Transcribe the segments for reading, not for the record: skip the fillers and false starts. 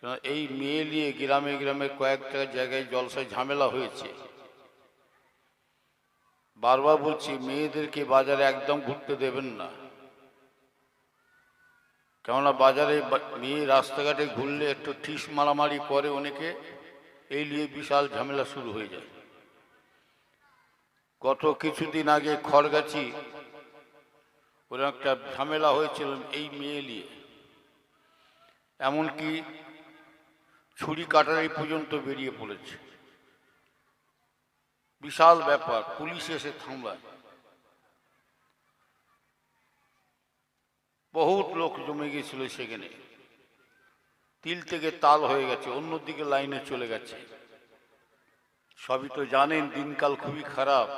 কেন এই মেয়ে নিয়ে গ্রামে গ্রামে কয়েকটা জায়গায় জলসায় ঝামেলা হয়েছে। বারবার বলছি মেয়েদেরকে বাজারে একদম ঘুরতে দেবেন না, কেননা বাজারে মেয়ে রাস্তাঘাটে ঘুরলে একটু ঠিস মারামারি করে অনেকে, এই নিয়ে বিশাল ঝামেলা শুরু হয়ে যায়। গত কিছুদিন আগে খড়গাছি ওরা একটা ঝামেলা হয়েছিল এই মেয়ে নিয়ে, এমনকি ছুরি কাটারি পর্যন্ত বেরিয়ে পড়েছে। বিশাল ব্যাপার, পুলিশ এসে থামলায়, বহুত লোক জমে গেছিল সেখানে, তিল থেকে তাল হয়ে গেছে, অন্যদিকে লাইনে চলে গেছে। সবই তো জানেন দিনকাল খুবই খারাপ।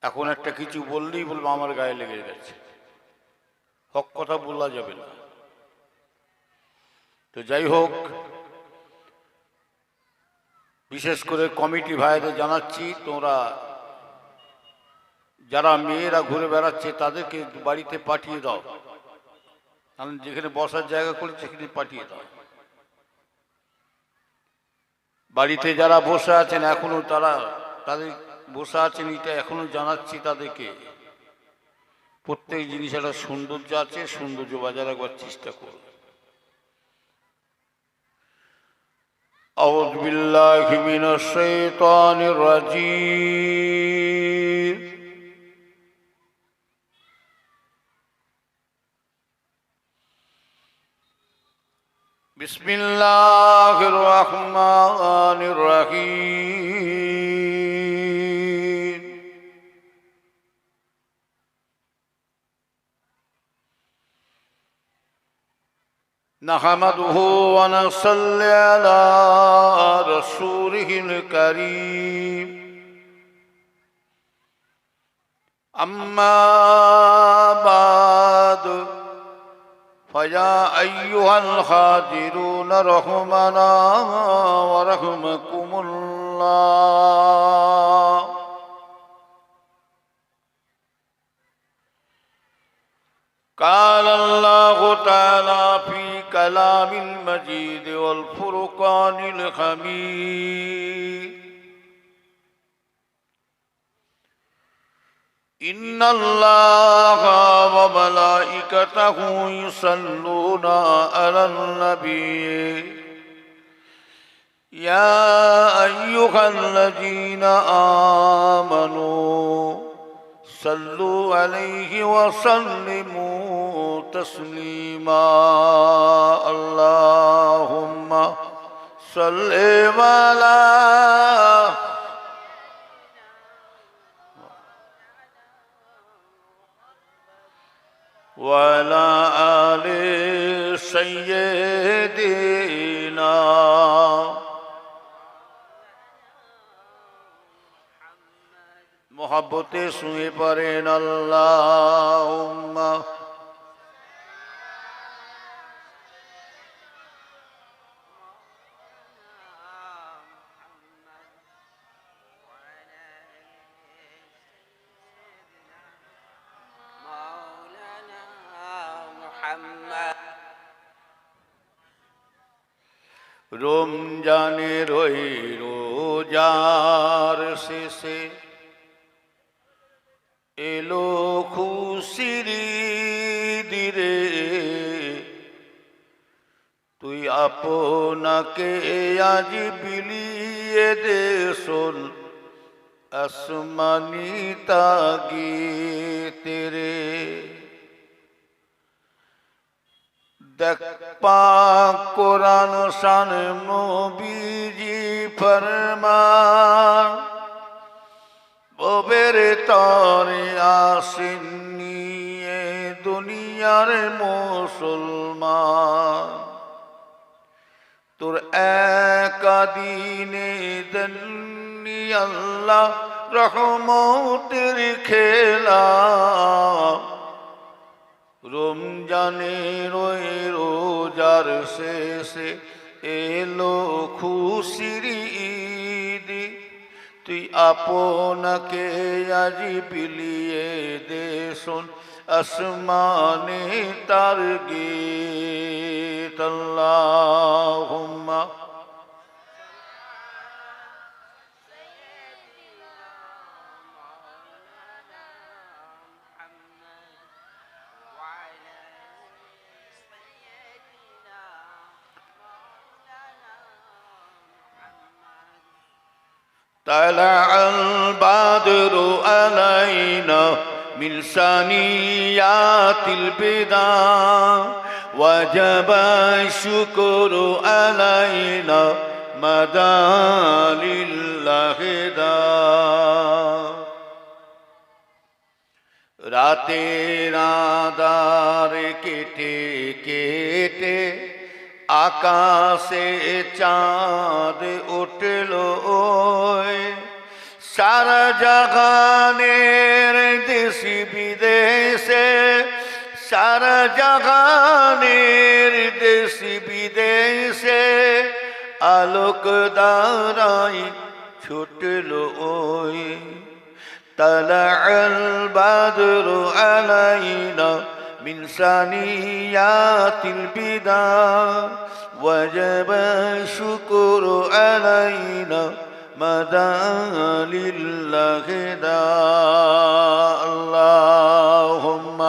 এখন একটা কিছু বললেই বলবো আমার গায়ে লেগে গেছে, হক কথা বলা যাবে না। তো যাই হোক, বিশেষ করে কমিটি ভাইদের জানাচ্ছি, তোমরা যারা মেয়েরা ঘুরে বেড়াচ্ছে তাদেরকে বাড়িতে পাঠিয়ে দাও, কারণ যেখানে বসার জায়গা করে সেখানে পাঠিয়ে দাও। বাড়িতে যারা বসে আছেন এখনো তাদের বসে আছেন, এটা এখনো জানাচ্ছি তাদেরকে, প্রত্যেক জিনিস একটা সৌন্দর্য আছে, সৌন্দর্য বজায় রাখবার চেষ্টা করুন। আউযু বিল্লাহি মিনাশ শাইতানির রাজীম। বিসমিল্লাহির রহমানির রহিম। নাহমাদুহু ওয়া নুসাল্লি আলা রাসূলিহিল কারীম। আম্মা বা'দু فيا أيها الحاضرون رحمنا ورحمكم الله. قال الله تعالى في كلام المجيد والفرقان الحميد: إن الله وملائكته يصلون على النبي يا أيها الذين آمنوا صلوا عليه وسلموا تسليما. اللهم صل على وعلى آل سيدنا मोहब्बते सुने परेन अल्लाहुम्मा রমজানের ওই রোজার শেষে এলো খুশির দিরে, তুই আপনাকে আজ বিলিয়ে দে শোন আসমানি তাগিতে রে। দেখ পাক কোরআন শান নবীজি ফরমান, ববের তরে আসেন নিয়ে দুনিয়ার মুসলমান। তোর একাদিনে দেননি আল্লাহ রহমতের খেলা, রমজানের ওই রোজার শেষে এলো খুশির ঈদ, তুই আপনাকে আজ বিলিয়ে দে শোন আসমানে তার গীত। اللهم طلع البدر علينا من ثنيات البدع وجب الشكر علينا مدى لله دا রাতের আঁধার কেটে কেটে আকাশে চাঁদ উঠল ওই সারা জাহানের দেশ বিদেশে সারা জাহানের দেশ বিদেশে আলোক দ্বারাই ছুটল ওই طلع البدر علينا من ثنيات البدع وجب الشكر علينا مدى لله دا اللهم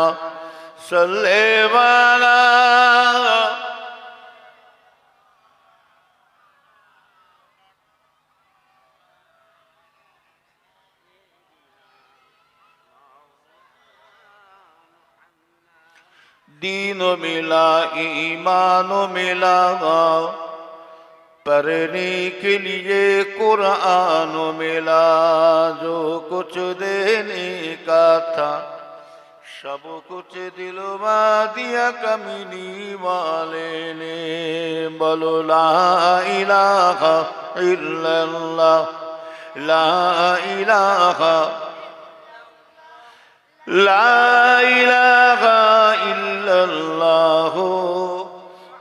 صل على दीन मिला ईमान मिला पढ़ने के लिए कुरान मिला जो कुछ देने का था सब कुछ दिलवा दिया कमीनी वाले ने बोलो ला इलाहा इल्लल्लाह ला इलाहा لا إله إلا الله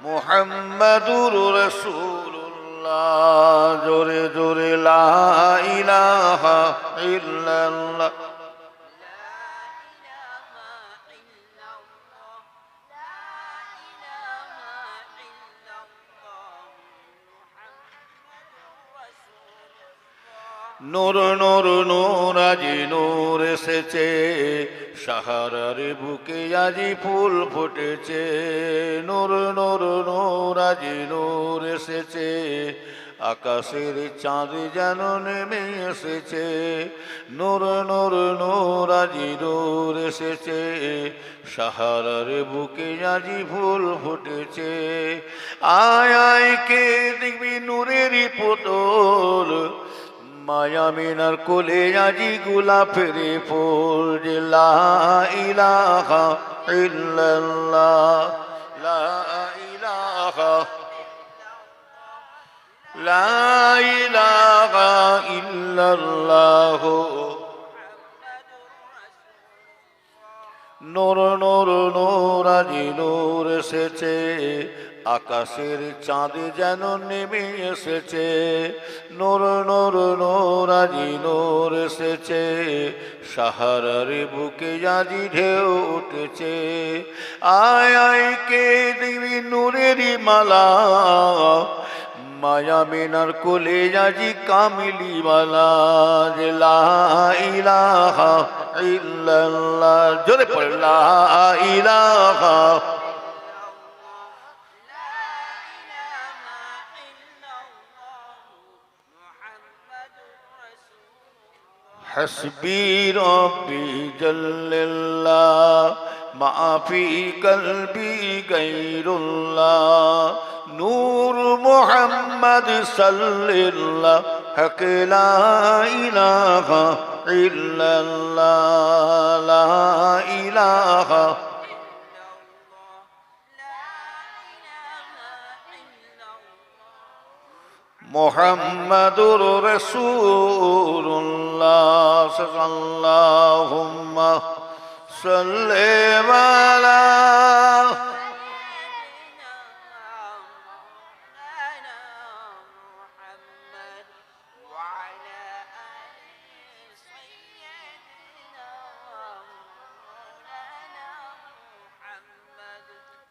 محمد رسول الله جور جور لا إله إلا الله নূর নূর নূর আজি নূর এসেছে সাহারার বুকে আজি ফুল ফুটেছে নূর নূর নূর আজি নূর এসেছে আকাশের চাঁদ যেন নেমে এসেছে নূর নূর নূর আজি নূর এসেছে সাহারার বুকে আজি ফুল ফুটেছে আয় আয় কে দেখবি নূরেরই পুতুল মায়া মিনার কোলে আজি গোলাপের ফুল যে লা ইলাহা ইল্লাল্লাহ লা ইলাহা লা ইলাহা ইল্লাল্লাহ নূর নূর নূর আজি নূর এসেছে আকাশের চাঁদ যেন নেমে এসেছে নূর নূর নূর আজি নূর এসেছে সাহারার বুকে আজি ঢেউ উঠেছে আয় আয় কে দিবি নূরেরই মালা মায়া মিনার কোলে আজি কামিলি মালা যে লা ইলাহা ইল্লাল্লাহ জোরে পড়ে লা ইলাহা حسبي ربي جل الله ما في قلبي غير الله نور محمد صلى الله حق لا إله إلا الله لا إله মুহাম্মাদুর রাসূলুল্লাহ সাল্লাল্লাহুম্মা সাল্লি আলা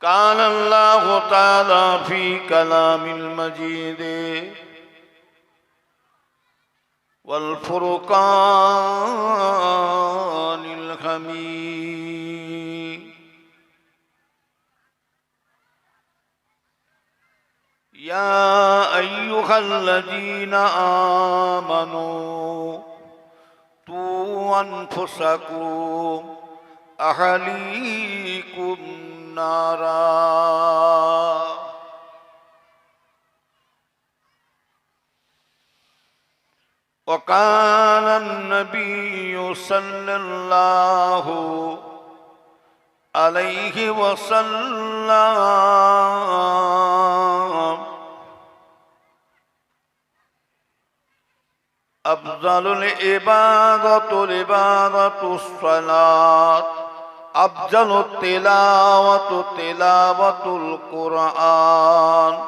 قال الله تعالى في كلام المجيد والفرقان الحميد يا أيها الذين آمنوا قوا أنفسكم أهليكم نارا وكان النبي صلى الله عليه وسلم أفضل العبادة عبادة الصلاة أفضل التلاوة تلاوة القرآن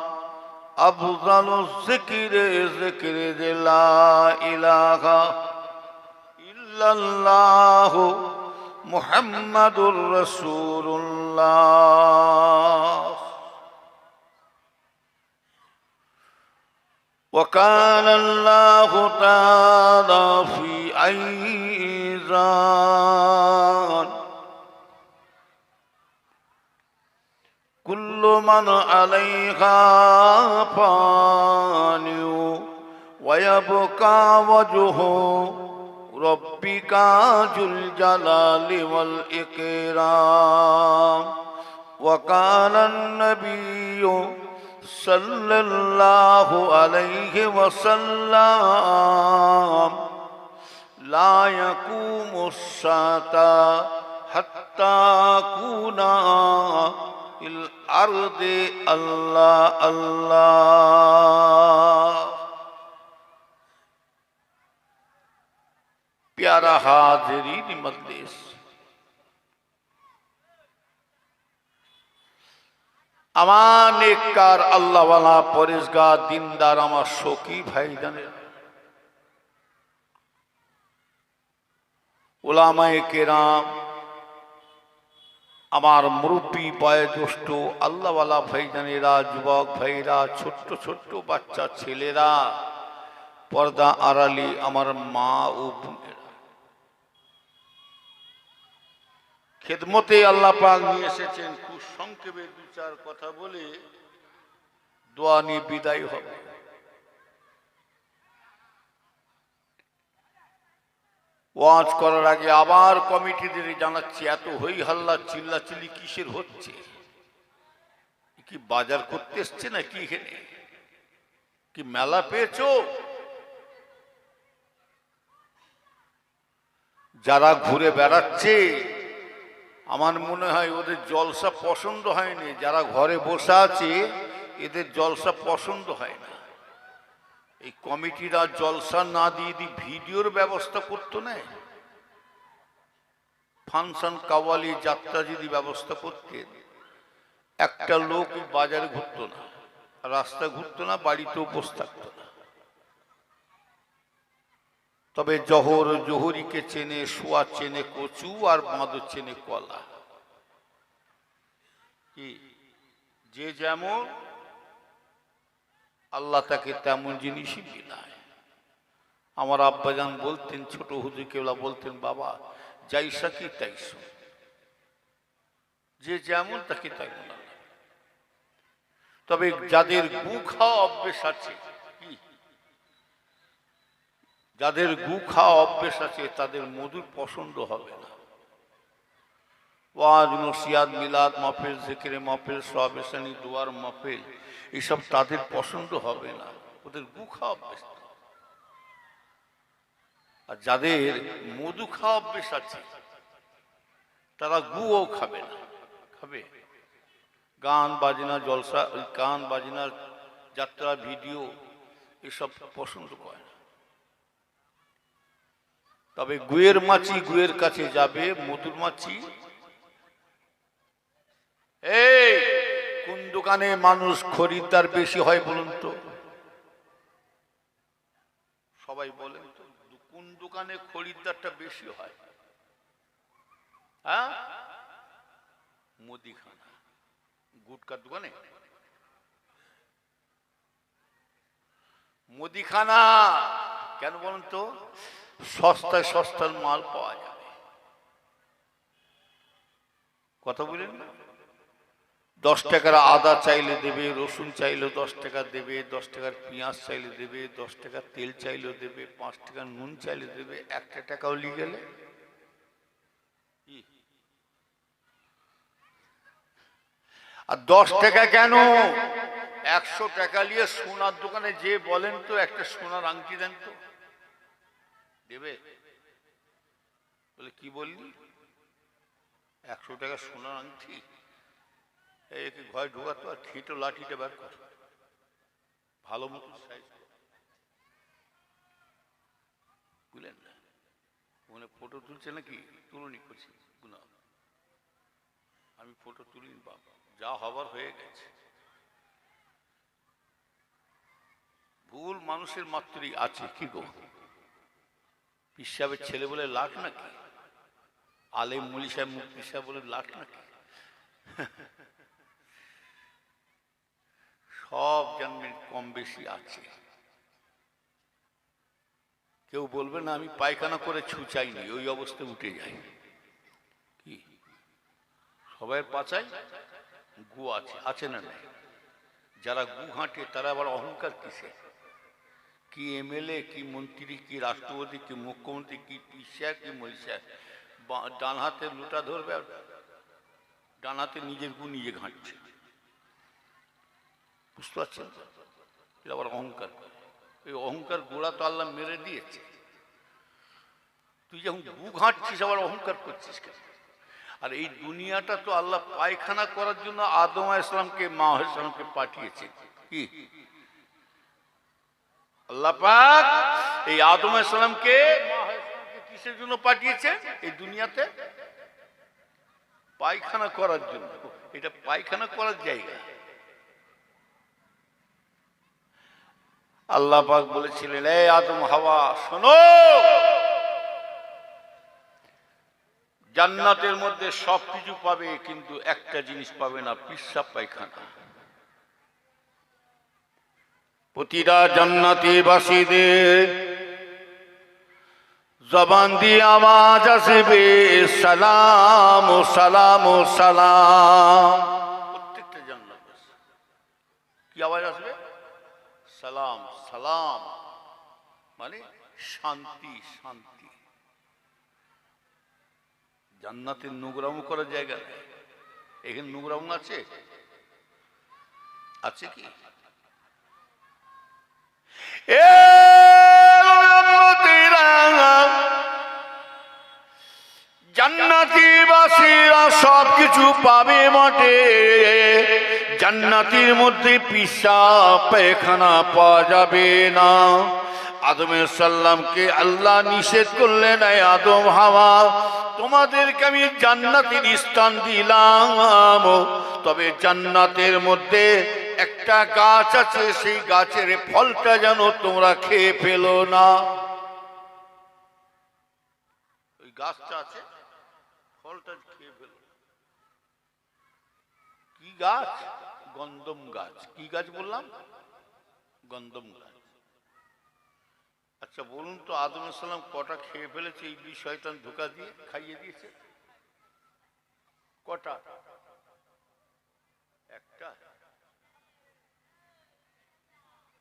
أفضل الذكر ذكر لا إله إلا الله محمد رسول الله وكان الله تعالى في أيضا كل من عليها فان ويبقى وجه ربك ذو الجلال والإكرام وكان النبي صلى الله عليه وسلم لا يقوم الساعة حتى يكون الأرض الله الله प्यारा हाज़रीन मजलिस আমার নেককার আল্লাহওয়ালা পরেজগার দিনদার আমার শোকি ভাইজানের উলামায়ে কেরাম আমার মুরব্বী বয়োজ্যেষ্ঠ আল্লাহওয়ালা ভাইজানেরা যুবক ভাইরা ছোট্ট ছোট্ট বাচ্চা ছেলেরা পর্দা আড়ালি আমার মা ও বোনেরা খেদমতে আল্লাহ পাক নিয়ে এসেছেন খুব সংক্ষেপে দু চার কথা বলে দোয়া নিয়ে বিদায় হবে ওয়াজ করার আগে আবার কমিটিদের জানাচ্ছি এত হই হাল্লা চিল্লাচিল্লি কিসের হচ্ছে কি বাজার করতে এসছে না কি এখানে কি মেলা পেয়েছো যারা ঘুরে বেড়াচ্ছে আমার মনে হয় ওদের জলসা পছন্দ হয়নি যারা ঘরে বসে আছে এদের জলসা পছন্দ হয় না এই কমিটিরা জলসা না দিয়ে ভিডিওর ব্যবস্থা করতো না ফাংশন কাওয়ালি যাত্রা যদি ব্যবস্থা করতেন একটা লোক বাজারে ঘুরতো না রাস্তা ঘুরতো না বাড়িতেও বসে থাকতো না তবে জহর জহুরিকে চেনে শোয়া চেনে কচু আর বাঁদর চেনে কলা কি যে যেমন আল্লাহ তাকে তেমন জিনিসই বিলায় আমার আব্বাজান বলতেন ছোট হুজুর কেবলা বলতেন বাবা যাইসা কি তাইসো যে যেমন তাকে তাই মনে তবে যাদের গু খাওয়া অভ্যেস আছে যাদের গু খাওয়া অভ্যেস আছে তাদের মধুর পছন্দ হবে না ওয়াজ নসিহাত মিলাদ মাহফিল জিকিরে মাহফিল সওয়াবেসানি দুয়ার মাহফিল এইসব তাদের পছন্দ হবে না ওদের গু খাওয়া অভ্যেস আর যাদের মধু খাওয়া অভ্যেস আছে তারা গুও খাবে না খাবে গান বাজনা জলসা গান বাজনা যাত্রা ভিডিও এসব পছন্দ করে না তবে গুয়ের মাছি গুয়ের কাছে যাবে মধুর মাছি এই কোন দোকানে মানুষ খরিদ্দার বেশি হয় বলুন তো সবাই বলেন তো কোন দোকানে খরিদ্দারটা বেশি হয় হ্যাঁ মুদিখানা গুটকার দোকানে মুদিখানা কেন বলুন তো? সস্তায় সস্তার মাল পাওয়া যাবে। কথা বলেন না? 10 টাকার আদা চাইলে দেবে, রসুন চাইলে 10 টাকা দেবে, 10 টাকার পেঁয়াজ চাইলে দেবে, 10 টাকার তেল চাইলেও দেবে, 5 টাকার নুন চাইলে দেবে, 1 টাকাও নিয়ে গেলে। আর 10 টাকা কেন, 100 টাকা নিয়ে সোনার দোকানে যে বলেন তো একটা সোনার আংটি দেন তো, দেবে? বলে কি বললি? 100 টাকা সোনার আংটি, একে ঘরে ঢোকাতো আর ঠেটো লাঠিটা বার কর, ভালো মতো সাইজ, বুঝলেন না? ওখানে ফটো তুলছে নাকি? তুলনি করছি গুনা, আমি ফটো তুলিনি বাবা, যা হবার হয়ে গেছে। ভুল মানুষের মাত্রই আছে, কি গো? পিসাবের ছেলে বলে লাখ নাকি? আলেম মুলি সাহেব মুফতি সাহেব বলে লাখ নাকি? সব জন্মের কম বেশি আছে। কেউ বলবে না আমি পায়খানা করে ছুচাইনি, ওই অবস্থায় উঠে যায়। কি সবাই পাচাই গু আছে, আছে না নাই? যারা গু ঘাঁটে তারা আবার অহংকার কিসে? কি এমএলএ, কি মন্ত্রী, কি রাষ্ট্রপতি, কি মুখ্যমন্ত্রী, কি পিসা, কি মলিসা, ডান হাতে লুটা ধরবে আর ডান হাতে নিজের গু নিজে ঘাঁটছে। বুঝতে পারছেন? এটা আবার অহংকার। এই অহংকার গোড়া তো আল্লাহ মেরে দিয়েছে। তুই যখন গু ঘাঁটছিস আবার অহংকার করছিস কেন? আর এই দুনিয়াটা তো আল্লাহ পায়খানা করার জন্য আদম আলাইহিস সালামকে, মা আলাইহিস সালামকে পাঠিয়েছে। কি আল্লাহ পাক এই আদম আলাইহিস সালামকে, মা আলাইহিস সালামকে কিসের জন্য পাঠিয়েছে? এই দুনিয়াতে পায়খানা করার জন্য। এটা পায়খানা করার জায়গা। আল্লাহ পাক বলেছিলেন, এই আদম হাওয়া শোনো, জান্নাতের মধ্যে সবকিছু পাবে কিন্তু একটা জিনিস পাবে না, পিশাব পায়খানা। প্রতিটা জান্নাতি বাসীদের জবান দিয়ে আওয়াজ আসবে, সালাম ও সালাম ও সালাম। প্রত্যেকটা জান্নাত কি আওয়াজ আসবে? সালাম সালাম, মানে শান্তি শান্তি। জান্নাতের নোংরামো করার জায়গা নেই। এখানে নোংরামো আছে? আছে কি? জান্নাতীবাসীরা সবকিছু পাবে বটে, জান্নাতের মধ্যে পিশাব পায়খানা পাওয়া যাবে না। আদম আলাইহিস সালামকে আল্লাহ নিষেধ করলেন, এই আদম হাওয়া তোমাদেরকে আমি জান্নাতের স্থান দিলাম, তবে জান্নাতের মধ্যে একটা গাছ আছে, সেই গাছের ফলটা যেন তোমরা খেয়ে ফেলো না। ওই গাছটা আছে, ফলটা খেয়ে ফেলো। কি গাছ? গন্ধম গাছ। কি গাছ বললাম? গন্ধম গাছ। আচ্ছা বলুন তো, আদম আলাইহিস সালাম কটা খেয়ে ফেলেছে? ইবলিস শয়তান ধোঁকা দিয়ে খাইয়ে দিয়েছে। কটা? একটা।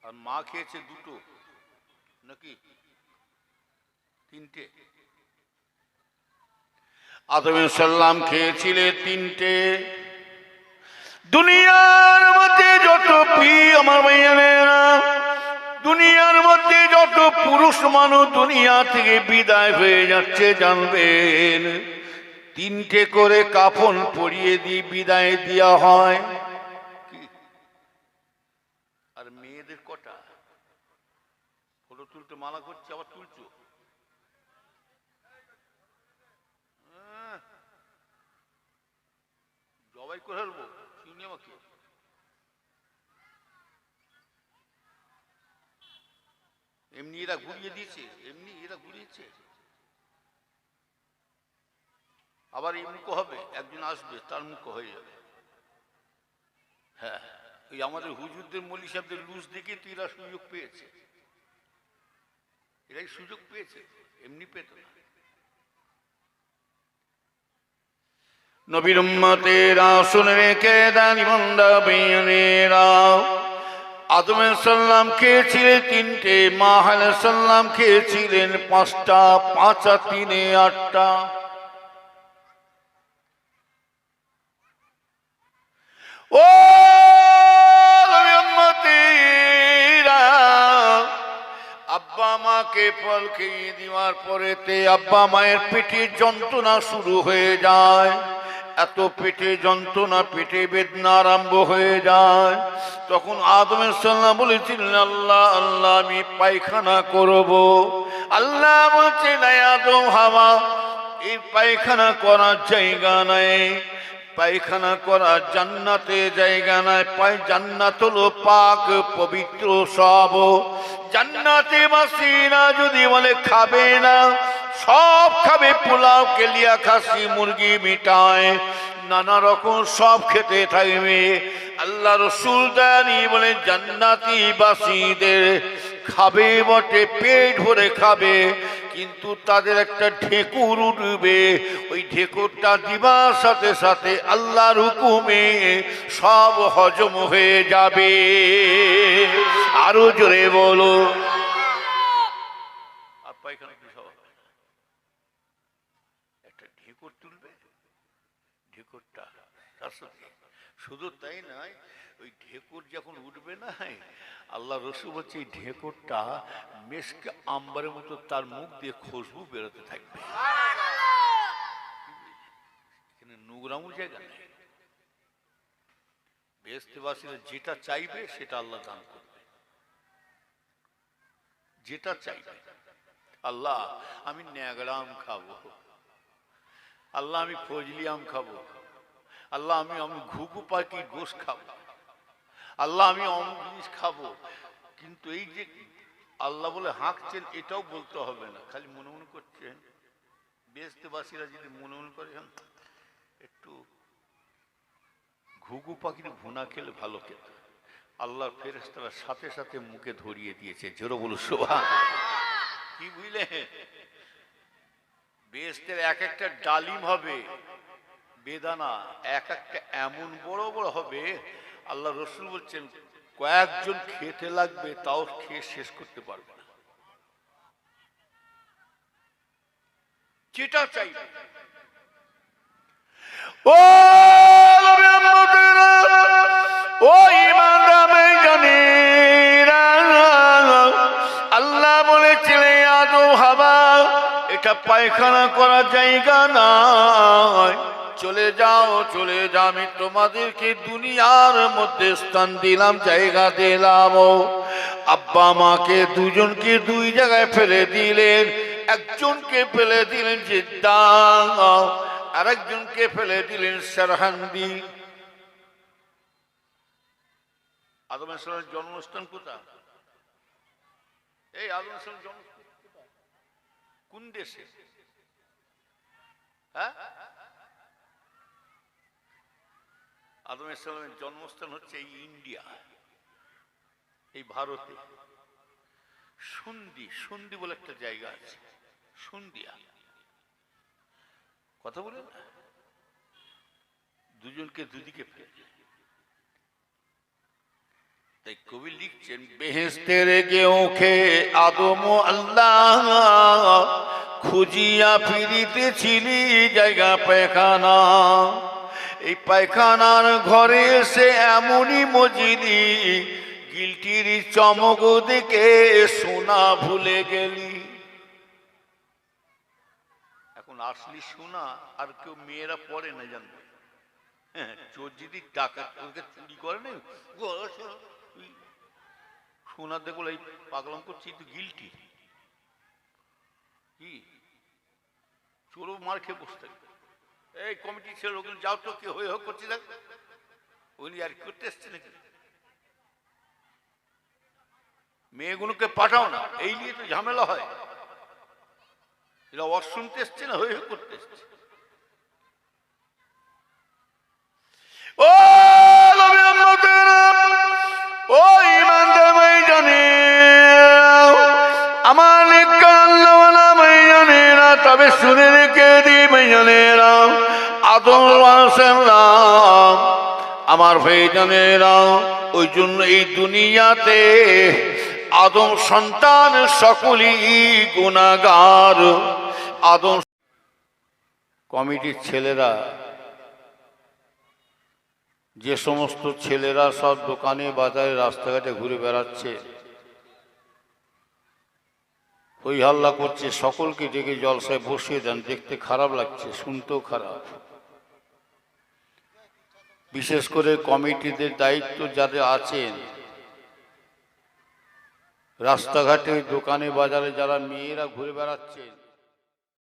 আর মা খেয়েছে দুটো নাকি তিনটে? আদম আলাইহিস সালাম খেয়েছিলেন তিনটে। দুনিয়ার মধ্যে যত আমার ভাইয়েরা, দুনিয়ার মধ্যে যত পুরুষ মানুষ দুনিয়া থেকে বিদায় হয়ে যাচ্ছে জানবেন, তিনটে করে কাফন পরিয়ে দিয়ে বিদায় দেওয়া হয়। আর মেয়েদের কটা? ফটো তুলতে মানা করছে, আবার তুলছো। জবাই করে ফেলবো চিনি আমাকে। এমনি এরা ঘুরিয়ে দিয়েছে, এমনি এরা ঘুরিয়েছে। আবার এই মুখো হবে, একজন আসবে তার মুখো হয়ে যাবে। হ্যাঁ, ওই আমাদের হুজুরদের মৌলী সাহেবদের লুজ দেখে তো এরা সুযোগ পেয়েছে, এরাই সুযোগ পেয়েছে, এমনি পেত না। নবীর উম্মতেরা শুনে রেখে দেন ইমানদার বেঈমানেরা, আদম আলাইহিস সালাম খেয়েছিলেন 3টে, মা হাওয়া আলাইহিস সালাম খেয়েছিলেন 5টা, 5 আর 3 8টা। ও আব্বা মাকে ফল খেয়ে দেওয়ার পরেতে আব্বা মায়ের পেটের যন্ত্রণা শুরু হয়ে যায়, এত পেটে যন্ত্রণা, পেটে বেদনা আরম্ভ হয়ে যায়। তখন আদম আলাইহিস সালাম বলেছিলেন, আল্লাহ আল্লাহ আমি পায়খানা করব। আল্লাহ বলছেন, আদম হাওয়া এই পায়খানা করার জায়গা নাই, পায়খানা করা জান্নাতে জায়গা নাই। জান্নাত হলো পাক পবিত্র সব, জান্নাতে বাসিনা যদি বলে খাবে না, সব খাবে, পোলাও কেলিয়া খাসি মুরগি মিঠাই নানা রকম সব খেতে থাকবে। আল্লাহ রসুল দানি বলে জান্নাতি বাসীদের খাবে বটে, পেট ভরে খাবে, কিন্তু তাদের একটা ঢেকুর উঠবে, ওই ঢেকুরটা দিবার সাথে সাথে আল্লাহর হুকুমে সব হজম হয়ে যাবে। আরো জোরে বলো। আর পায়খানা কি সব একটা ঢেকুর তুলবে, ঢেকুরটা শুধু তাই নয়, ওই ঢেকুর যখন উঠবে না, আল্লাহ রসুল বলছে এই ঢেকুরটা মেশক আম্বারের মতো তার মুখ দিয়ে খুশবু বেরোতে থাকবে। এখানে নোংরামুর জায়গা নেই, বেহেশতবাসীরা যেটা চাইবে সেটা আল্লাহ দান করবে, যেটা চাইবে। আল্লাহ আমি ন্যাংরা আম খাবো, আল্লাহ আমি ফজলি আম খাবো, আল্লাহ আমি ঘুঘু পাখির গোশ খাবো, আল্লাহ আমি অমুক জিনিস খাবো। কিন্তু এই যে আল্লাহ বলে হাঁকছেন, এটাও বলতে হবে না, খালি মনে মনে করছেন। বেহেশতবাসীরা যদি মনে মনে করেন একটু ঘুঘু পাখির ভুনা খেলে ভালো খেত, আল্লাহর ফেরেশতারা সাথে সাথে মুখে ধরিয়ে দিয়েছে। জোরে বলো সুবহান। কি বুঝলে, বেহেশতের এক একটা ডালিম হবে, বেদানা এক একটা এমন বড় বড় হবে, আল্লাহ রসুল বলছেন কয়েকজন খেতে লাগবে, তাও খেয়ে শেষ করতে পারবে না। যেটা চাইবে। ও আল্লাহ বলেছিলেন আদম হাওয়া এটা পায়খানা করার জায়গা নয়, চলে যাও চলে যাও, আমি তোমাদেরকে দুনিয়ার মধ্যে স্থান দিলাম, জায়গা দিলাম। আব্বা মাকে দুজনকে দুই জায়গায় ফেলে দিলেন, একজনকে ফেলে দিলেন জিদ্দা, আরেকজনকে ফেলে দিলেন সারহান্দি। আদম আলাইহিস সালামের জন্মস্থান কোথায়? এই আদম আলাইহিস সালামের জন্মস্থান কোন দেশে? হ্যাঁ, আদম আলাইহিস সালামের জন্মস্থান হচ্ছে এই ইন্ডিয়া, এই ভারতে সুন্দি, সুন্দি বলে একটা জায়গা আছে, সুন্দিয়া। কথা বলে না, দুজনকে দুদিকে ফেলে। তাই কবি লিখছেন বেহেশতের গেউখে আদম আল্লাহ খুঁজিয়া ফিরিতেছিলি জায়গা পায়খানা, এই পায়খানার ঘরে এসে এমনই মজিলি, গিলটির চমক দেখে সোনা ভুলে গেলি। এখন আসলি সোনা আর কেউ মেয়েরা পরে না, জানবে। হ্যাঁ, চোর যদি টাকা চুরি করে না, সোনা দেখো এই পাগলাম করছি, তো গিলটি কি চোরও মার খেয়ে বসে থাকবে। এই কমিটি ছেলে ওগুলো যাও তো, কে হয়ে হোক করছি দেখ, ওগুলি আর করতে এসছে নাকি? মেয়েগুলোকে পাঠাও না, এই নিয়ে তো ঝামেলা হয়। এরা ওয়াজ শুনতে এসছে না হয়ে করতে এসছে। ও নবী উম্মতে তবে শুনে রেখে দিবে জনেরা, আদম নাম আমার ভাইজানেরা। ওই জন্য এই দুনিয়াতে আদম সন্তান সকলেই গুনাহগার। আদম কমিটির ছেলেরা, যে সমস্ত ছেলেরা সব দোকানে বাজারে রাস্তাঘাটে ঘুরে বেড়াচ্ছে, হই হাল্লা করছে, সকলকে ডেকে জলসায় বসিয়ে দেন। দেখতে খারাপ লাগছে, শুনতেও খারাপ। বিশেষ করে কমিটিদের দায়িত্ব যারা আছেন, রাস্তাঘাটে দোকানে বাজারে যারা মেয়েরা ঘুরে বেড়াচ্ছেন,